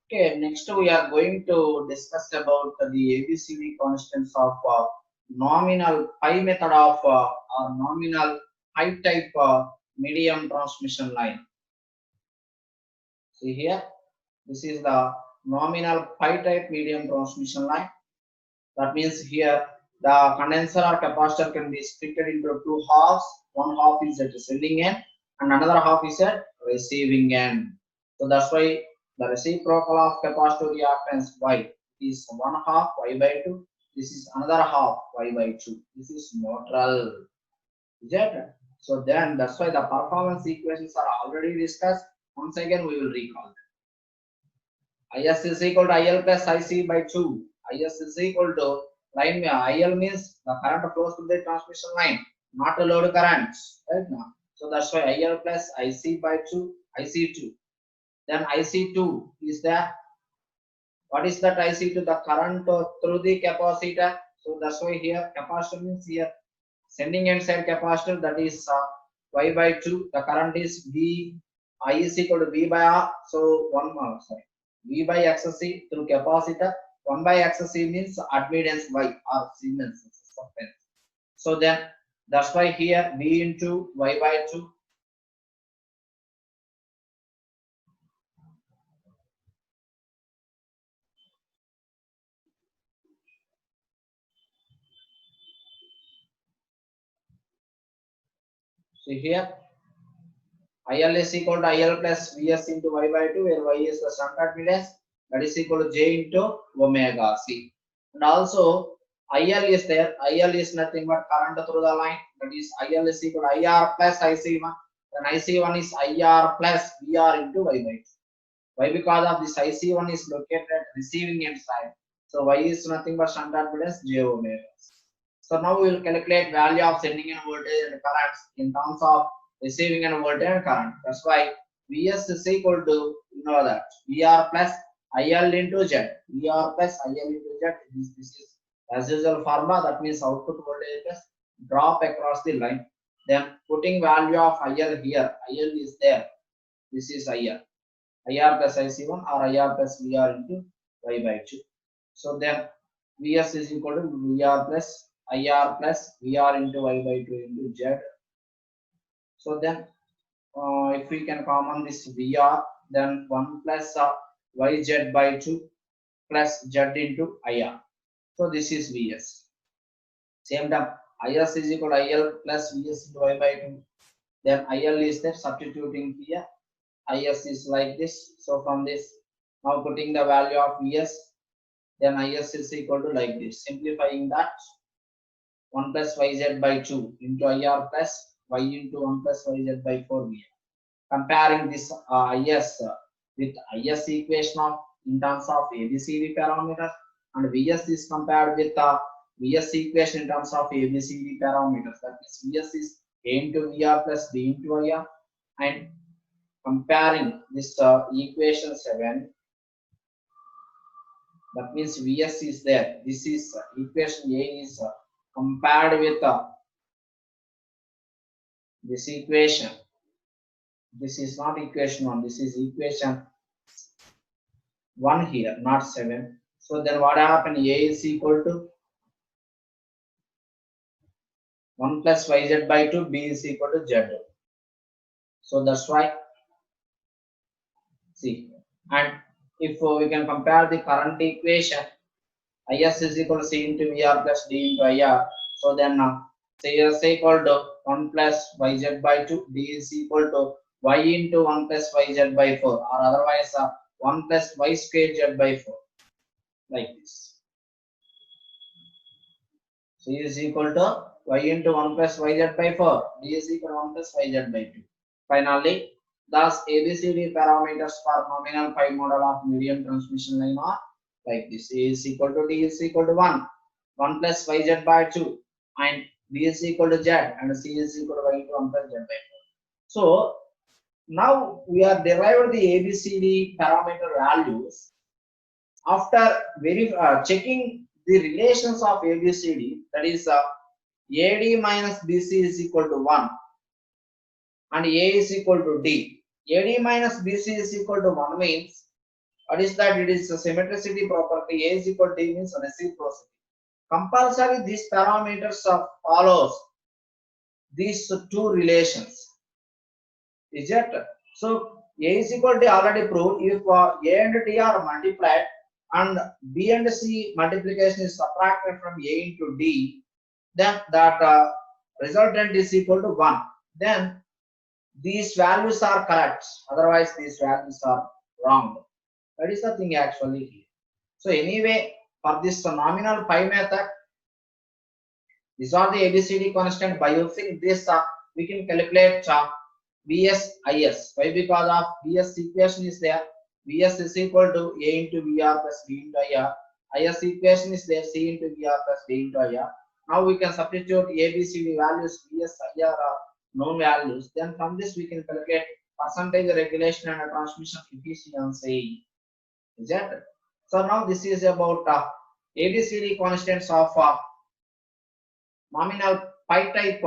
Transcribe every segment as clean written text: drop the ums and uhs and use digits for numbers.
Okay, next we are going to discuss about the ABCD constants of nominal pi method of or nominal pi type medium transmission line. See here, this is the nominal pi type medium transmission line. That means here the condenser or capacitor can be split into two halves. One half is at the sending end and another half is at receiving end. So that's why the reciprocal of capacitor reactance Y is one half Y by 2. This is another half Y by 2. This is neutral. Is it? So then that's why the performance equations are already discussed. Once again we will recall. Is is equal to IL plus IC by 2. Is is equal to line IL means the current flows through the transmission line, not a load current. Right now. So that's why IL plus IC by 2, IC2. Then IC2 is the, what is that IC2? The current through the capacitor. So that's why here capacitor means here sending end side capacitor, that is Y by 2. The current is V, I is equal to V by R. So V by XC through capacitor. 1 by XC means admittance Y or Siemens. So then that's why here V into Y by 2. See here, IL is equal to IL plus Vs into Y by 2, where Y is the shunt admittance, that is equal to J into omega C. And also IL is there. IL is nothing but current through the line, that is IL is equal to IR plus IC1. Then IC1 is IR plus VR into Y by 2. Why? Because of this IC1 is located at receiving end side. So Y is nothing but shunt admittance J omega. So now we will calculate value of sending end voltage and currents in terms of receiving end voltage and current. That's why Vs is equal to, you know that, VR plus IL into Z. VR plus IL into Z. This is as usual formula. That means output voltage is drop across the line. Then putting value of IL here. IL is there. This is IR. IR plus IC1 or IR plus VR into Y by 2. So then Vs is equal to VR plus IR plus VR into Y by 2 into Z. So then if we can common this VR, then 1 plus YZ by 2 plus Z into IR. So this is Vs. Same time, Is is equal to IL plus Vs into Y by 2. Then IL is there, substituting here. Is is like this. So from this, now putting the value of Vs, then Is is equal to like this. Simplifying that, 1 plus Yz by 2 into IR plus Y into 1 plus Yz by 4 VR. Comparing this Is with Is equation of in terms of ABCD parameters, and Vs is compared with Vs equation in terms of ABCD parameters. That is, Vs is A into VR plus B into IR, and comparing this equation 7, that means Vs is there. This is equation A is compared with this equation. This is not equation 1, this is equation 1 here, not 7. So then what happened? A is equal to 1 plus Yz by 2, B is equal to Z. So that's why, see, and if we can compare the current equation, Is is equal to C into VR plus D into IR. So then C is equal to 1 plus Yz by 2, D is equal to Y into 1 plus Yz by 4, or otherwise 1 plus Y square Z by 4, like this. C is equal to Y into 1 plus Yz by 4, D is equal to 1 plus Yz by 2. Finally, thus ABCD parameters for nominal pi model of medium transmission line are like this. A is equal to D is equal to 1 plus Yz by 2, and B is equal to Z, and C is equal to Y into 1 plus Z by 4. So now we are derived the ABCD parameter values after checking the relations of ABCD, that is AD minus BC is equal to 1 and A is equal to D. AD minus BC is equal to 1 means What is that? It is a symmetricity property. A is equal to D means reciprocity. Compulsory these parameters of follows these two relations. Is it? So A is equal to already proved. If A and D are multiplied and B and C multiplication is subtracted from A into D, then that resultant is equal to 1. Then these values are correct. Otherwise, these values are wrong. That is the thing actually here. So anyway, for this nominal pi method, these are the ABCD constant. By using this, we can calculate Vs Is. Why? Because of Vs equation is there. Vs is equal to A into Vr plus B into IR. Is equation is there. C into Vr plus D into IR. Now we can substitute ABCD values. Vs IR are known values. Then from this we can calculate percentage regulation and transmission efficiency. Is that? So now this is about ABCD constants of nominal pi type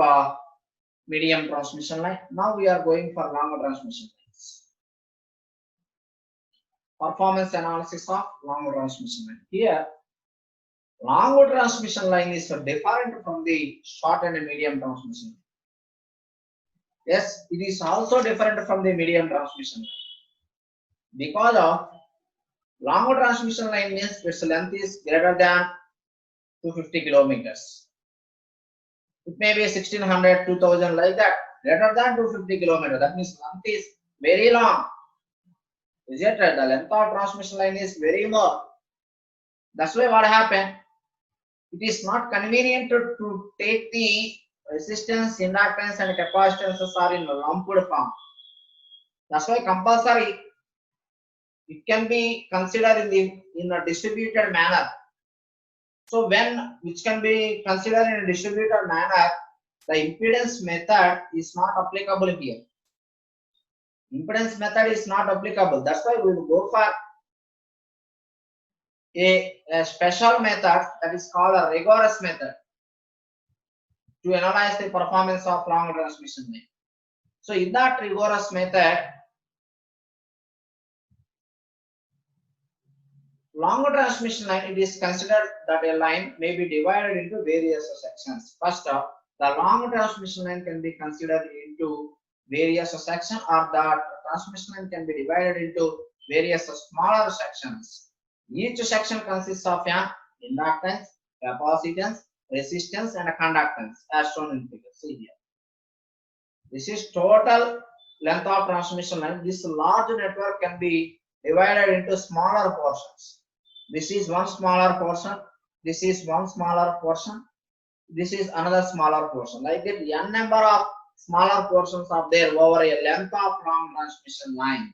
medium transmission line. Now we are going for longer transmission lines. Performance analysis of longer transmission line. Here, longer transmission line is different from the short and medium transmission line. Yes, it is also different from the medium transmission line. Because of longer transmission line means its length is greater than 250 kilometers. It may be 1600, 2000 like that. Greater than 250 kilometers. That means length is very long. Is it right? The length of transmission line is very more. That's why what happened? It is not convenient to take the resistance, inductance, and capacitances are in lumped form. That's why compulsory it can be considered in a distributed manner. So when which can be considered in a distributed manner, the impedance method is not applicable here. Impedance method is not applicable. That's why we will go for a special method that is called a rigorous method to analyze the performance of long transmission line. So in that rigorous method, longer transmission line, it is considered that a line may be divided into various sections. First up, the long transmission line can be considered into various sections, or that transmission line can be divided into various smaller sections. Each section consists of an inductance, capacitance, resistance, and a conductance, as shown in figure. See here. This is total length of transmission line. This large network can be divided into smaller portions. This is one smaller portion. This is one smaller portion. This is another smaller portion. Like that, n number of smaller portions are there over a length of long transmission line.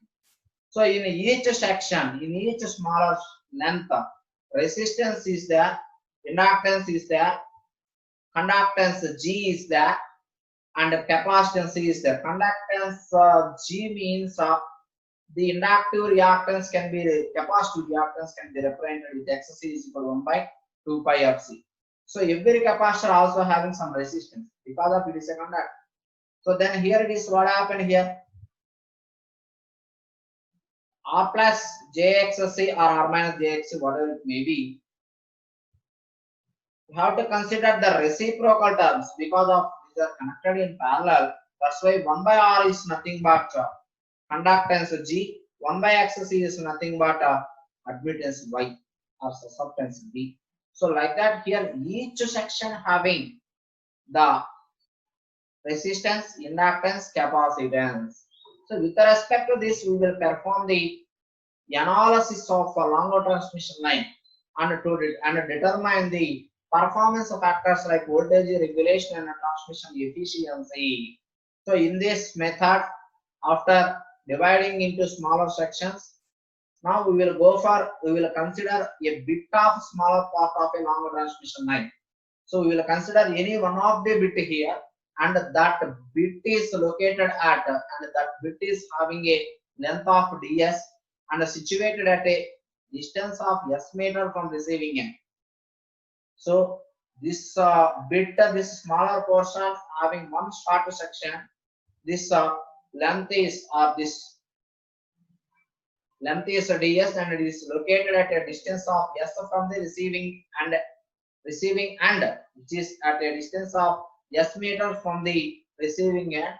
So in each section, in each smaller length, resistance is there, inductance is there, conductance G is there, and capacitance is there. Conductance G means the inductive reactance can be, capacitive reactance can be represented with XC is equal to 1 by 2 pi of C. So every capacitor also having some resistance because of it is a conductor. So then here it is what happened here. R plus JXC or R minus JXC, whatever it may be. You have to consider the reciprocal terms because of these are connected in parallel. That's why 1 by R is nothing but conductance G, 1 by XC is nothing but admittance Y or substance B. So like that here each section having the resistance, inductance, capacitance. So with respect to this we will perform the analysis of a longer transmission line and determine the performance of factors like voltage regulation and transmission efficiency. So in this method, after dividing into smaller sections, now we will consider a bit of smaller part of a longer transmission line. So we will consider any one of the bit here, and that bit is located at, and that bit is having a length of ds and situated at a distance of s meter from receiving end. So this bit, this smaller portion having one short section, this length is length is ds and it is located at a distance of s from the receiving and which is at a distance of s meter from the receiving end.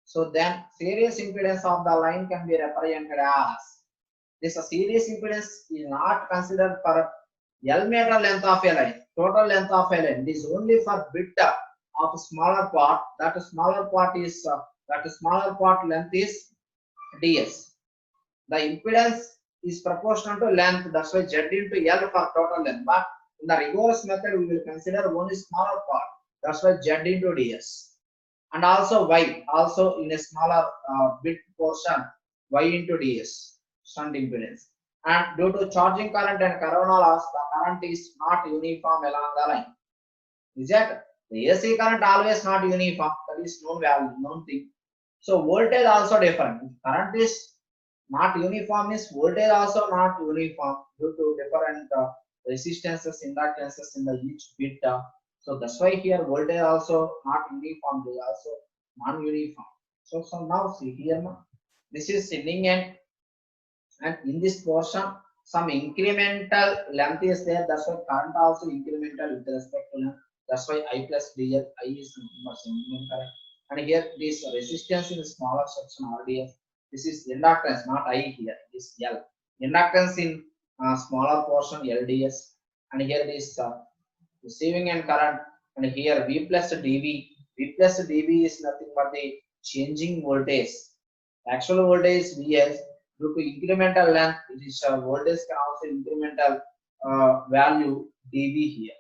So then series impedance of the line can be represented as this. Series impedance is not considered for L meter length of a line, total length of a line. It is only for bit of smaller part. That smaller part length is ds. The impedance is proportional to length. That's why z into L for total length. But in the rigorous method, we will consider only smaller part. That's why z into ds. And also y, also in a smaller bit portion, y into ds, shunt impedance. And due to charging current and corona loss, the current is not uniform along the line. Is that the AC current always not uniform? That is known value, known thing. So voltage also different. If current is not uniform, is voltage also not uniform due to different resistances, inductances in the each bit. So that's why here voltage also not uniform, they also non-uniform. So now see here, this is sending end, and in this portion some incremental length is there. That's why current also incremental with respect to length. That's why I plus dl, I is nothing but sending end current. And here this resistance in the smaller section RDS. This is inductance, not I here. This L. Inductance in smaller portion LDS. And here this receiving end current. And here V plus dV. V plus dV is nothing but the changing voltage. Actual voltage is Vs. Due to incremental length, it is voltage can also incremental value dV here.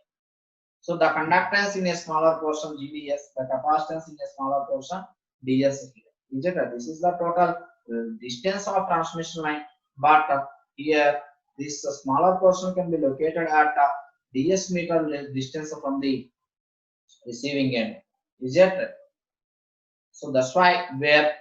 So the conductance in a smaller portion GDS, the capacitance in a smaller portion DS here. This is the total distance of transmission line, but here this smaller portion can be located at DS meter distance from the receiving end. Is it? So that's why where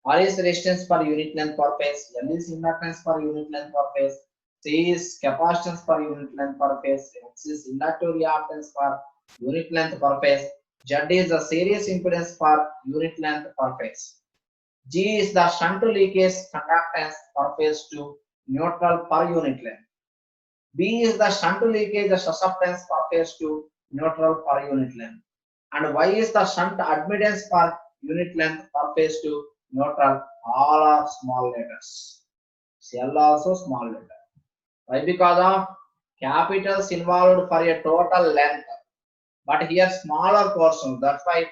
R is resistance per unit length per phase, L is inductance per unit length per phase, C is capacitance per unit length per phase, X is inductive reactance per unit length per phase, Z is the series impedance per unit length per phase, G is the shunt leakage conductance per phase to neutral per unit length, B is the shunt leakage susceptance per phase to neutral per unit length, and Y is the shunt admittance per unit length per phase to neutral. All are small letters. L also small letter. Why? Because of capitals involved for a total length, but here smaller portion. That's why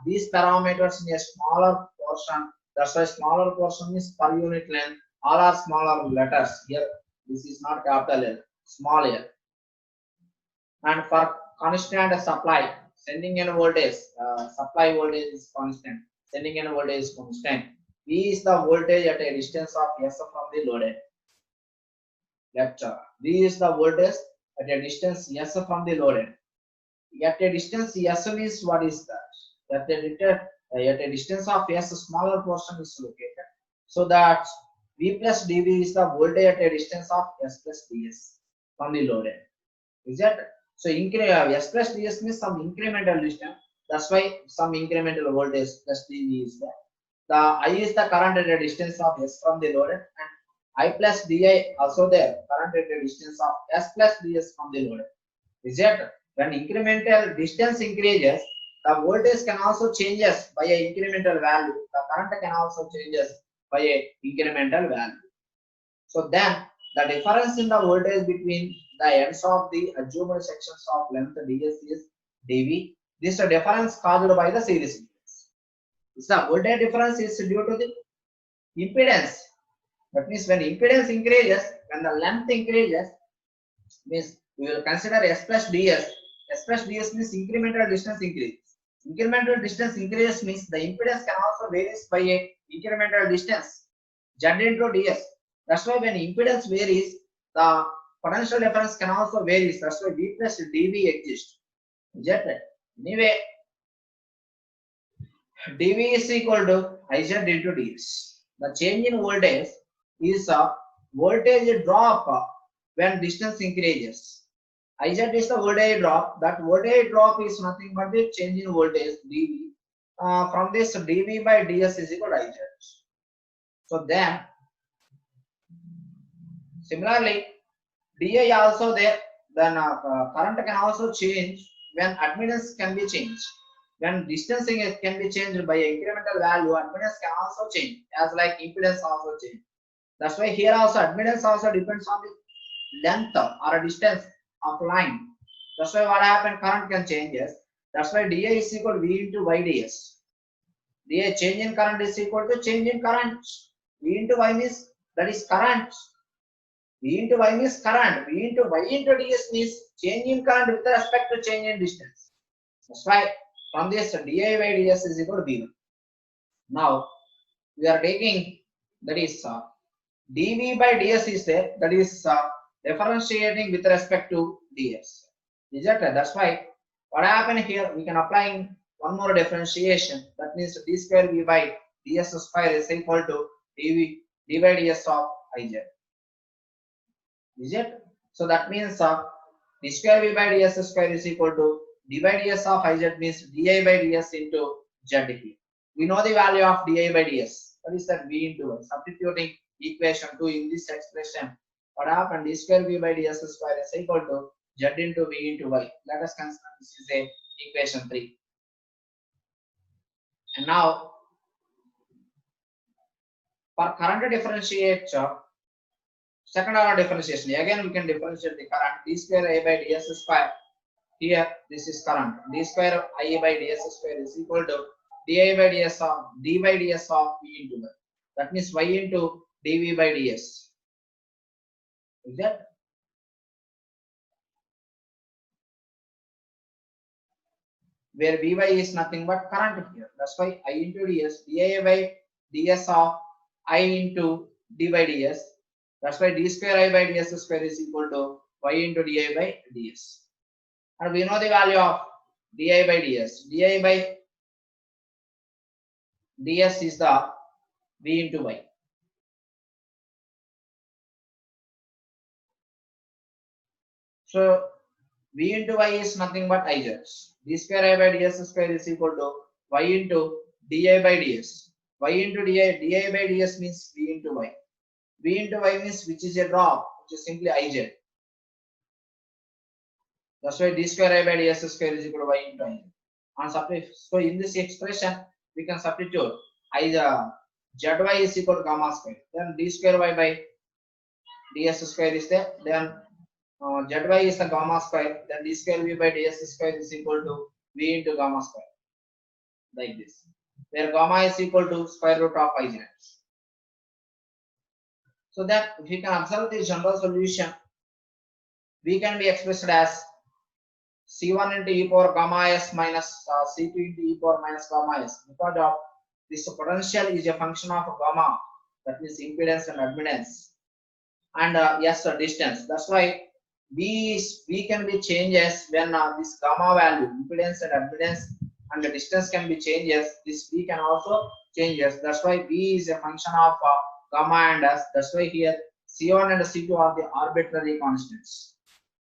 these parameters in a smaller portion. That's why smaller portion is per unit length. All are smaller letters here. This is not capital L, small L. And for constant supply, sending end voltage, supply voltage is constant. Sending end voltage is constant. V is the voltage at a distance of S from the loaded. Lecture. V is the voltage at a distance S from the loaded. At a distance S means what is that? At a distance of S, smaller portion is located. So that V plus dV is the voltage at a distance of S plus ds from the loaded. Is that? So S plus ds means some incremental distance. That's why some incremental voltage plus dV is there. The I is the current at a distance of S from the loaded, and I plus di also there, current at a distance of S plus ds from the loaded. Is that? When incremental distance increases, the voltage can also changes by a incremental value. The current can also changes by a incremental value. So then the difference in the voltage between the ends of the adjourned sections of length ds is dV. This difference caused by the series impedance. The voltage difference is due to the impedance. That means when impedance increases, when the length increases, means we will consider S plus ds. S plus ds means incremental distance increases. Incremental distance increases means the impedance can also varies by a incremental distance. Z into ds. That's why when impedance varies, the potential difference can also vary. That's why V plus dV exists. Is that right? Anyway, dV is equal to Iz into ds. The change in voltage is a voltage drop when distance increases. Iz is the voltage drop. That voltage drop is nothing but the change in voltage dV. From this dV by ds is equal to Iz. So then Similarly, DI also there, then current can also change when admittance can be changed. When distancing can be changed by incremental value, admittance can also change, as like impedance also change. That's why here also admittance also depends on the length or a distance of line. That's why what happened, current can change. Yes. That's why DI is equal to V into YDS. DI change in current is equal to change in current. V into Y means that is current. V into Y means current. V into Y into ds means change in current with respect to change in distance. That's why from this di by ds is equal to V1. Now we are taking, that is dv by ds is there, that is differentiating with respect to ds. Is that right? That's why what happened here, we can apply one more differentiation. That means d square v by ds square is equal to d by ds of iz. Is it? So that means d square v by ds square is equal to d by ds of iz means di by ds into z here. We know the value of di by ds. What is that? V into y. Substituting equation 2 in this expression, what happened? D square v by ds square is equal to z into v into y. Let us consider this is a equation 3. And now for current differentiate second order differentiation, again we can differentiate the current d square a by ds square. Here this is current, d square I by ds square is equal to di by ds of d by ds of v into y. That means y into dv by ds. Is that? Where vy is nothing but current here. That's why I into ds, di by ds of I into d by ds. That's why d square I by ds square is equal to y into di by ds. And we know the value of di by ds. Di by ds is the v into y. So v into y is nothing but iz. D square I by ds square is equal to y into di by ds. Y into di by ds means v into y. V into y means which is a drop, which is simply iz. That's why d square I by ds square is equal to y into iz. And so in this expression, we can substitute zy is equal to gamma square. Then d square y by ds square is there. Then zy is the gamma square. Then d square v by ds square is equal to v into gamma square. Like this, where gamma is equal to square root of iz. So that if we can observe the general solution, v can be expressed as c1 into e power gamma s minus c2 into e power minus gamma s, because of this potential is a function of gamma, that means impedance and admittance, and s distance. That's why v can be changes when this gamma value, impedance and admittance, and the distance can be changes. This v can also changes. That's why v is a function of gamma and s. That's why here c1 and c2 are the arbitrary constants.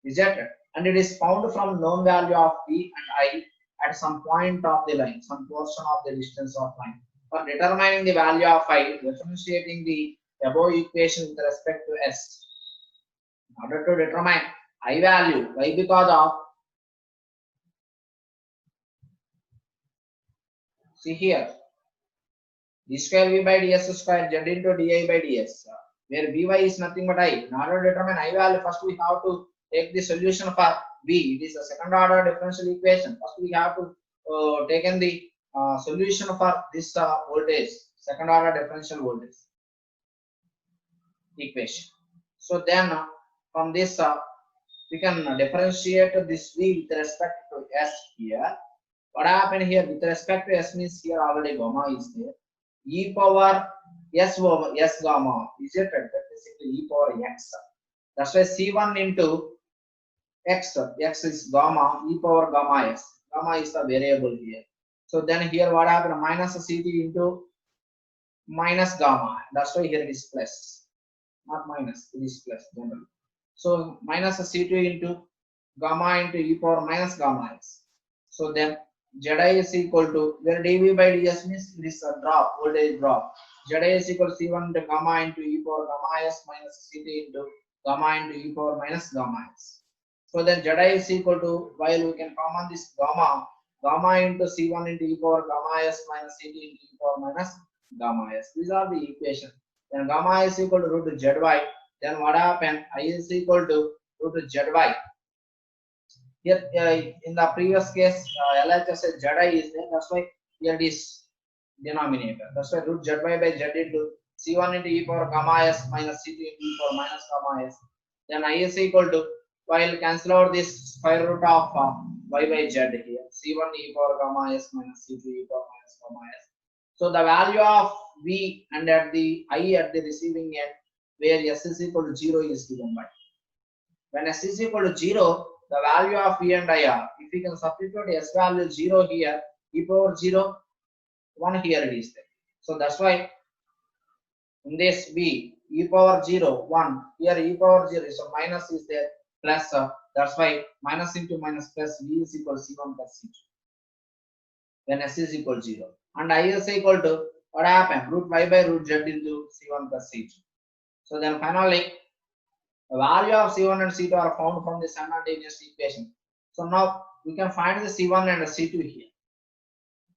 Is that it? And it is found from known value of v and I at some point of the line, some portion of the distance of line. For determining the value of I, differentiating the above equation with respect to s. In order to determine I value, why? Because of, see here, d square v by ds square z into di by ds, where vy is nothing but I. In order to determine I value, first we have to take the solution for v. It is a second order differential equation. First we have to take in the solution for this voltage, second order differential voltage equation. So then from this we can differentiate this v with respect to s here. What happened here with respect to s means here already gamma is there. E power s over s gamma is it? That is e power x. That's why c1 into x is gamma, e power gamma s. Gamma is the variable here. So then here what happened? Minus ct into minus gamma. That's why here it is plus, not minus. It is plus generally. So minus c2 into gamma into e power minus gamma s. So then zi is equal to, where dv by ds means this voltage drop. Zi is equal to c1 into gamma into e power gamma s minus ct into gamma into e power minus gamma s. So then Zi is equal to, while we can common this gamma into C1 into e power gamma s minus C2 into e power minus gamma s. These are the equations. Then gamma is equal to root zy. Then what happened? I is equal to root zy. Here in the previous case, LHS said Zi is there. That's why here it is denominator. That's why root zy by z into C1 into e power gamma s minus C2 into e power minus gamma s. Then I is equal to, while cancel out this square root of y by z here, C1 e power gamma s minus C2 e power minus gamma s. So the value of v and at the I at the receiving end, where s is equal to 0 is given by. When s is equal to 0, the value of v and I are, if we can substitute s value 0 here, e power 0, 1 here it is there. So that's why in this v, e power 0, 1, here e power 0, so minus is there, plus, that's why minus into minus plus v is equal to C1 plus C2 when s is equal to 0. And I is equal to, what happened? Root y by root z into C1 plus C2. So then finally, the value of C1 and C2 are found from the simultaneous equation. So now we can find the C1 and the C2 here.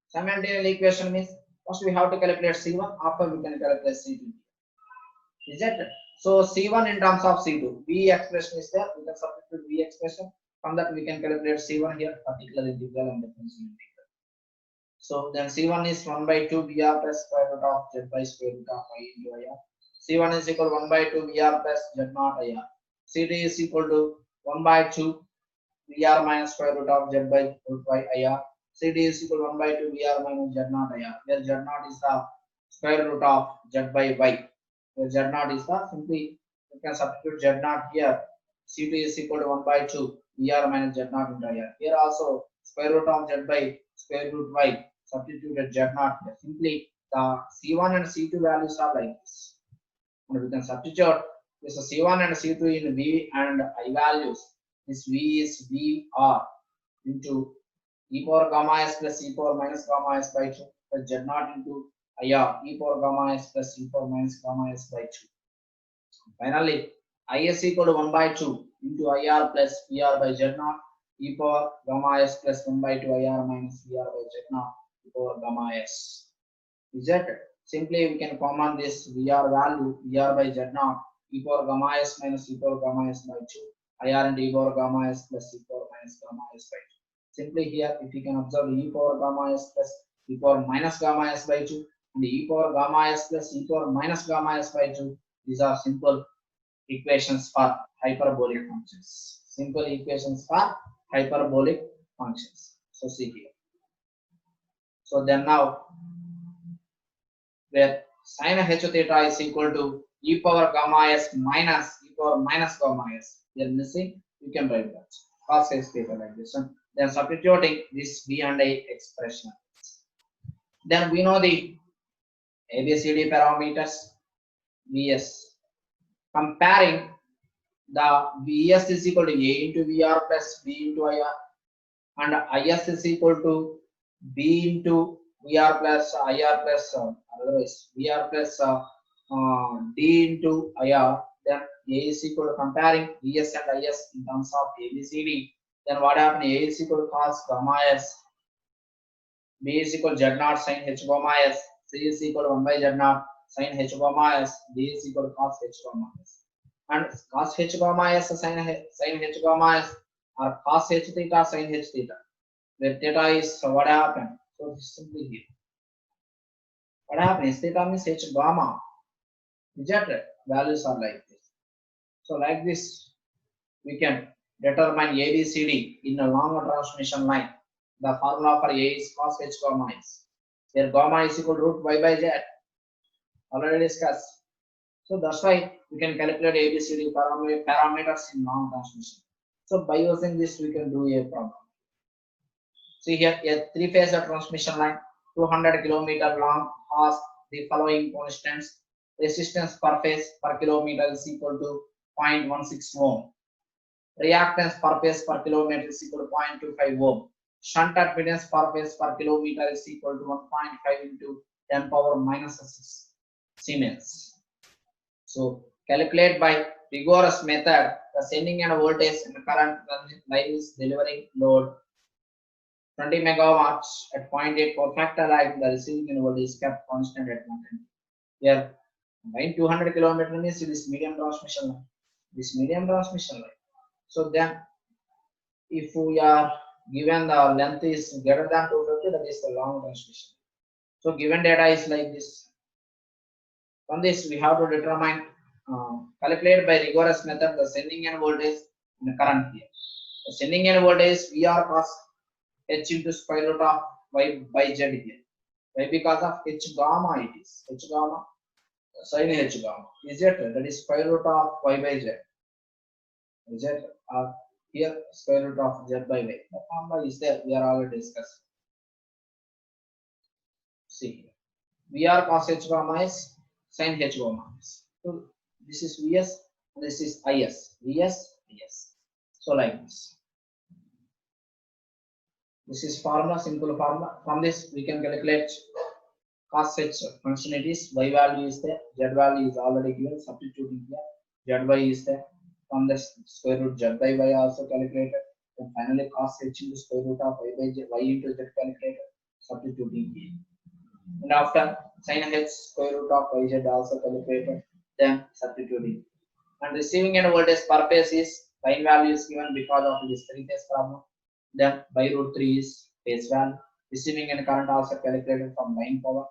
Simultaneous equation means first we have to calculate C1, after we can calculate C2. Is it? So C1 in terms of C2, V expression is there, we can substitute V expression. From that we can calculate C1 here, particular integral and differential integral. So then C1 is 1 by 2 Vr plus square root of z by square root of I into IR. C1 is equal to 1 by 2 Vr plus z naught IR. C2 is equal to 1 by 2 Vr minus square root of z by root y IR. CD is equal to 1 by 2 Vr minus z naught IR, where z naught is the square root of z by y. Where z naught is the, simply you can substitute z naught here. C2 is equal to 1 by 2 Vr minus z naught into IR. Here also square root of z by square root y, substituted z naught here. Simply the C1 and C2 values are like this. And we can substitute this C1 and C2 in V and I values. This V is Vr into e power gamma s plus e power minus gamma s by 2 plus z naught into IR e power gamma s plus e power minus gamma s by 2. Finally, I is equal to 1 by 2 into IR plus VR by z naught e power gamma s plus 1 by 2 IR minus VR by z naught e power gamma s. Is that? Simply we can common this VR value, VR by z naught e power gamma s minus e power gamma s by 2 IR and e power gamma s plus e power minus gamma s by 2. Simply here, if you can observe e power gamma s plus e power minus gamma s by 2 and e power gamma s plus e power minus gamma s by 2, these are simple equations for hyperbolic functions. Simple equations for hyperbolic functions. So see here. So then now, where sin h theta is equal to e power gamma s minus e power minus gamma s. Here missing, you can write that cos h theta like this one. Then substituting this v and I expression. Then we know the ABCD parameters. Vs. Comparing the Vs is equal to A into Vr plus B into IR, and Is is equal to B into Vr plus IR plus otherwise Vr plus D into IR. Then A is equal to, comparing Vs and Is in terms of ABCD. Then what happened? A is equal to cos gamma s, B is equal to z naught sin h gamma s, C is equal to 1 by z naught sin h gamma s, D is equal to cos h gamma s. And cos h gamma s sin h gamma s, or cos h theta sin h theta, where theta is what happened. So simply here, what happens? Theta means h gamma. Rejected values are like this. So like this, we can determine ABCD in a longer transmission line. The formula for A is cos h gamma s, where gamma is equal to root y by z. Already discussed. So that's why we can calculate ABCD parameters in long transmission. So by using this, we can do a problem. See here, a three-phase transmission line, 200 km long, has the following constants. Resistance per phase per kilometer is equal to 0.16 ohm. Reactance per phase per kilometer is equal to 0.25 ohm. Shunt admittance per phase per kilometer is equal to 1.5 into 10 power minus 6 Siemens. So calculate by rigorous method, the sending and voltage and current line is delivering load 20 megawatts at 0.84 factor line, the receiving end voltage is kept constant at 110. Here, line 200 kilometer means it is medium transmission line. This medium transmission line. So then, if we are given the length is greater than 250, that is the long transmission. So given data is like this. From this, we have to determine, calculate by rigorous method the sending end voltage and the current here. The sending end voltage VR cos H into square root of Y by Z here. Why? Because of H gamma it is. H gamma, sin H gamma. Is it? That is square root of Y by Z. Is it? Here square root of Z by Y. The formula is there. We are already discussed. See here. VR cos H gamma is sin H gamma. So this is Vs. This is Is. Vs. Is. So like this. This is formula, simple formula. From this, we can calculate cos H function. It is Y value is there, Z value is already given. Substituting here, Zy is there. From the square root Z by Y also calculated. Then finally, cos H into square root of Y by Z, Y into Z calculated. Substituting here. And after sin H square root of YZ also calculated. Then substituting. And receiving end voltage per phase is line value is given because of this 3-phase problem. Then by root 3 is phase value. Receiving and current also calculated from line power.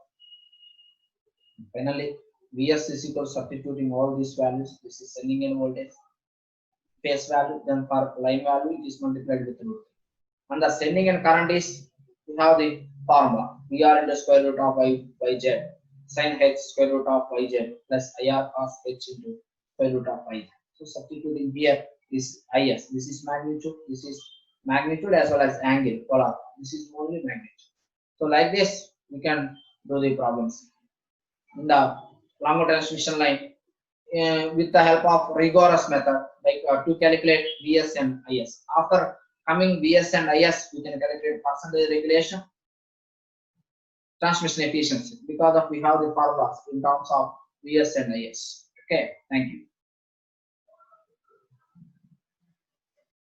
And finally, Vs is equal to substituting all these values. This is sending end voltage, phase value. Then for line value, it is multiplied with root 3. And the sending and current is, we have the formula. VR into square root of Y by Z, sin H square root of YZ plus IR cos H into square root of YZ. So substituting here is Is. This is magnitude. This is magnitude as well as angle, polar. This is only magnitude. So like this, we can do the problems in the longer transmission line with the help of rigorous method, like to calculate Vs and Is. After coming Vs and Is, we can calculate percentage regulation, transmission efficiency, because of we have the formulas in terms of Vs and Is. Okay, thank you.